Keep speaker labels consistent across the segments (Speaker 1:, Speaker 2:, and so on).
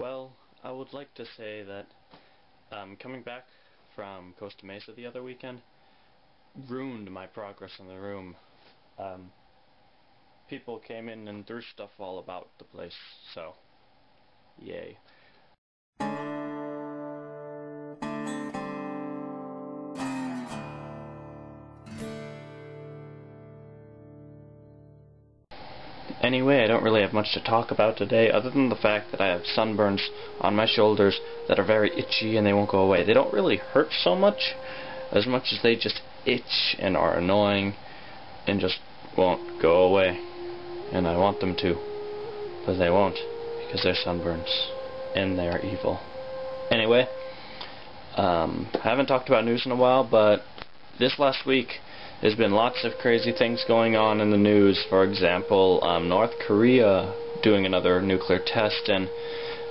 Speaker 1: Well, I would like to say that coming back from Costa Mesa the other weekend ruined my progress in the room. People came in and threw stuff all about the place, so yay. Anyway, I don't really have much to talk about today, other than the fact that I have sunburns on my shoulders that are very itchy and they won't go away. They don't really hurt so much as they just itch and are annoying and just won't go away. And I want them to, but they won't, because they're sunburns and they're evil. Anyway, I haven't talked about news in a while, but this last week there's been lots of crazy things going on in the news. For example, North Korea doing another nuclear test, and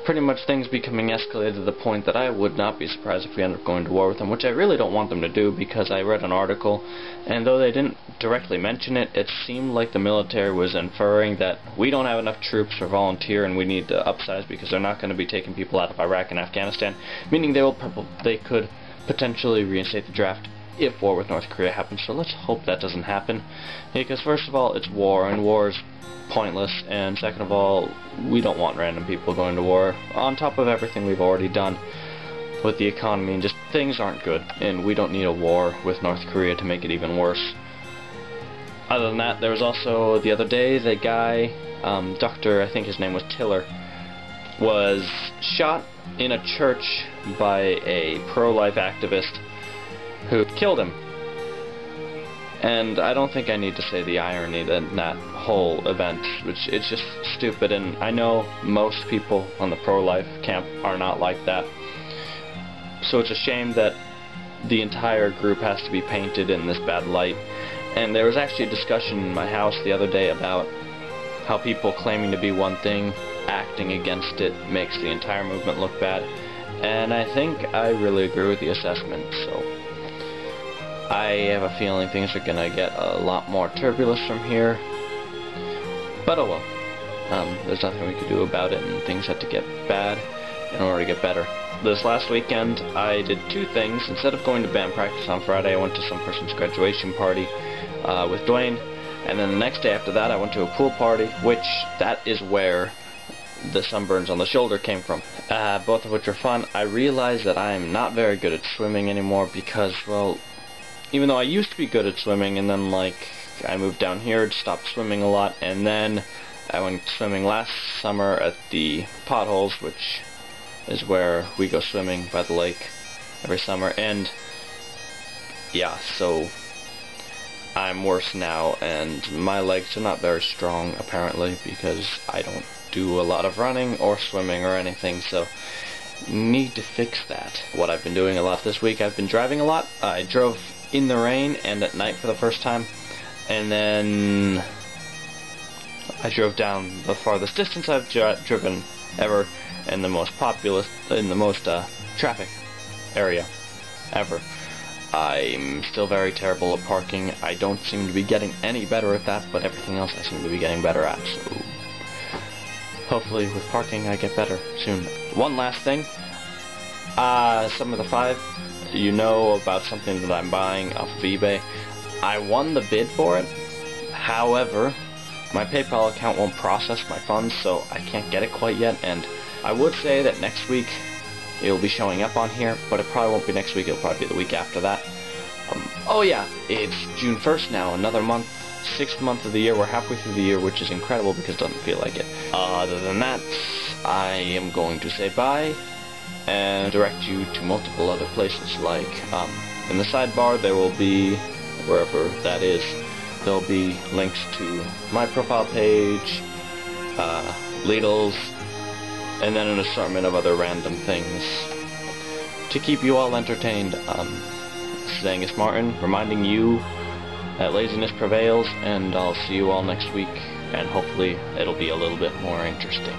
Speaker 1: pretty much things becoming escalated to the point that I would not be surprised if we end up going to war with them, which I really don't want them to do, because I read an article, and though they didn't directly mention it, it seemed like the military was inferring that we don't have enough troops for volunteer and we need to upsize because they're not going to be taking people out of Iraq and Afghanistan, meaning they could potentially reinstate the draft if war with North Korea happens. So let's hope that doesn't happen, because first of all, it's war, and war is pointless, and second of all, we don't want random people going to war, on top of everything we've already done with the economy, and just things aren't good, and we don't need a war with North Korea to make it even worse. Other than that, there was also, the other day, the guy, Dr. I think his name was Tiller, was shot in a church by a pro-life activist who killed him. And I don't think I need to say the irony in that whole event, which it's just stupid, and I know most people on the pro-life camp are not like that. So it's a shame that the entire group has to be painted in this bad light. And there was actually a discussion in my house the other day about how people claiming to be one thing, acting against it, makes the entire movement look bad. And I think I really agree with the assessment, so I have a feeling things are gonna get a lot more turbulence from here. But oh well. There's nothing we could do about it, and things had to get bad in order to get better. This last weekend, I did two things. Instead of going to band practice on Friday, I went to some person's graduation party with Dwayne. And then the next day after that, I went to a pool party, which that is where the sunburns on the shoulder came from. Both of which were fun. I realized that I'm not very good at swimming anymore because, well, even though I used to be good at swimming, and then, like, I moved down here to stop swimming a lot, and then I went swimming last summer at the Potholes, which is where we go swimming by the lake every summer, and yeah, so I'm worse now, and my legs are not very strong, apparently, because I don't do a lot of running or swimming or anything, so need to fix that. What I've been doing a lot this week, I've been driving a lot. I drove in the rain and at night for the first time, and then I drove down the farthest distance I've driven ever in the most traffic area ever. I'm still very terrible at parking. I don't seem to be getting any better at that, but everything else I seem to be getting better at, so hopefully with parking I get better soon. One last thing, some of the five, you know about something that I'm buying off of eBay. I won the bid for it, however, my PayPal account won't process my funds, so I can't get it quite yet, and I would say that next week it'll be showing up on here, but it probably won't be next week, it'll probably be the week after that. Oh yeah, it's June 1st now, another month, 6th month of the year, we're halfway through the year, which is incredible because it doesn't feel like it. Other than that, I am going to say bye, and direct you to multiple other places, like, in the sidebar there will be, wherever that is, there'll be links to my profile page, Lidl's, and then an assortment of other random things to keep you all entertained. This is Angus Martin, reminding you that laziness prevails, and I'll see you all next week, and hopefully it'll be a little bit more interesting.